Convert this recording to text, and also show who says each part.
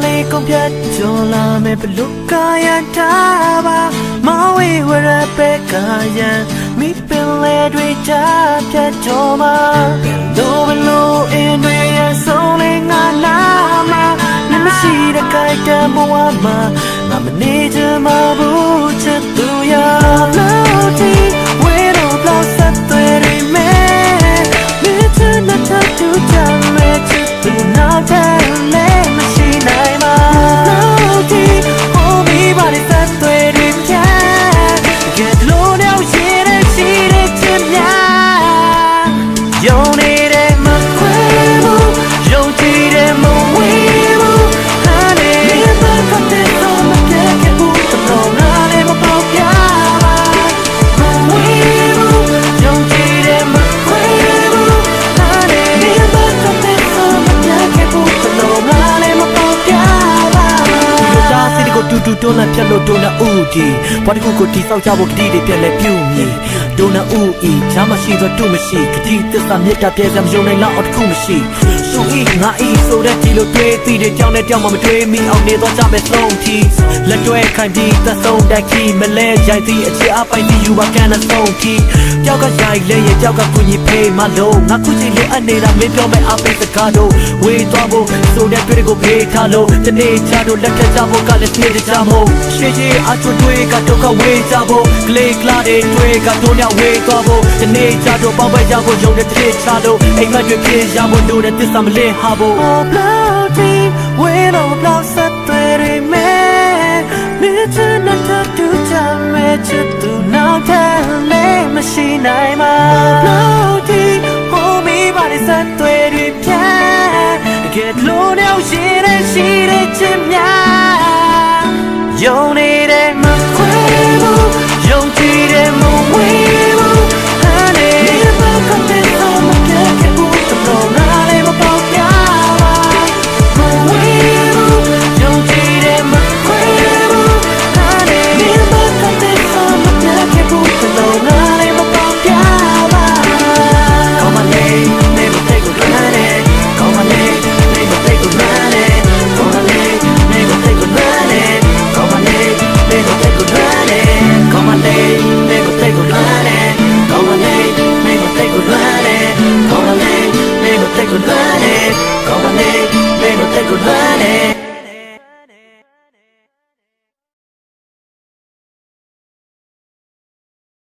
Speaker 1: လေးကုန်ပြတ်ကျော်လာမယ်ဘလူကရန်ထားပါမောင်ဝေဝရပဲကရန်မိပင်လေတွေချပြတ်ကျော်မှာလိုဘလို့အင်းတွေရဆုံးလေးငါလာမှာနမရှိတဲ့ကြိုက်တဲ့ဘဝမှာငါမနေချင်မဘူးချစ်သူရလို့ဒီဝေတော့လောက်ဆက်သွဲရမယ်မြစ်ချင်တဲ့တူချမ်းမဲ့ချစ်သူနောက်တဲ့လေမရှိနိုင်မှာလို့ဒီဟိုမိပါတဲ့ဆက်သွဲရပြန်ကဲလို့တော့ရှိတဲ့ချစ်များယုံနေတဲ့မခွဲဘူးယုံကြည်တဲ့မဝေးဘူးဟာလေဘာကတဲ့တော့မပြတ်ခဲ့ဘူးတော့ငါလည်းမပေါပြပါမဝေးဘူးယုံကြည်တဲ့မခွဲဘူးဟာလေဘာကတဲ့တော့မပြတ်ခဲ့ဘူးတော့ငါလည်းမပေါပြပါဒါစီကိုတူတွန်းလန့်ဖြတ်လို့ဒုံနာဦးဒီဘာတခုကိုတိဆောက်ကြဖို့ကတိတွေပြက်လဲပြုံမြည်ဒုံနာဦးဤချမ်းမရှိသောတူမရှိကတိသစ္စာမြတ်တာပြဲစမယုံနိုင်လောက်တခုမရှိသူဤငါဤဆိုတဲ့ဒီလိုတွေးသိတဲ့ကြောင်းနဲ့ကြောင်းမှမတွေးမိအောင်နေတော့ကြမယ်ဆုံးထီလက်တွဲခိုင်ပြီးသက်ဆုံးတိုက်ခီမလဲရိုက်သည့်အချစ်အပိုင်ပြီးယူပါကန်တဲ့ဆုံးထီကြောက်ကရိုက်လဲရဲ့ကြောက်ကကုညီဖေးမလို့ငါခုချိန်လေးအနေနဲ့မင်းပြောမဲ့အပိတ်စကားတို့ဝေးသွားဖို့ဆိုတဲ့တွေကိုဖေးထားလို့တနေ့ချတို့လက်ထက်ကြဖို့ကလည်းနေကြမို့ရှေ့ကြီးအချွတ်တွေကဒုက္ခဝေးကြဖို့ကလေးကလာတဲ့တွေကတို့နဲ့ဝေးသွားဖို့တနေ့ချတို့ပေါင်းပဲကြဖို့ရုံတဲ့တစ်ချလို့အိမ်မက်တွေပြေးရဖို့လို့တဲ့သစ္စာမလင်းဟာဖို့ Oh bloody way no blow set the man me to not to jam me to do now tell me machine I'm a bloody hold me body set the pan get low now shit and chim ya you need it my quavo you need it my way honey never come to some get it put the blow nale mo pao pya my way you need it my quavo honey never come to some get it put the blow nale mo pao pya come on late never take a run it come on late never take a run it come on late never take a run it come on late never take a run it come on late never take a run it come on late never take a run it come on late never take a run it come on late never take a run it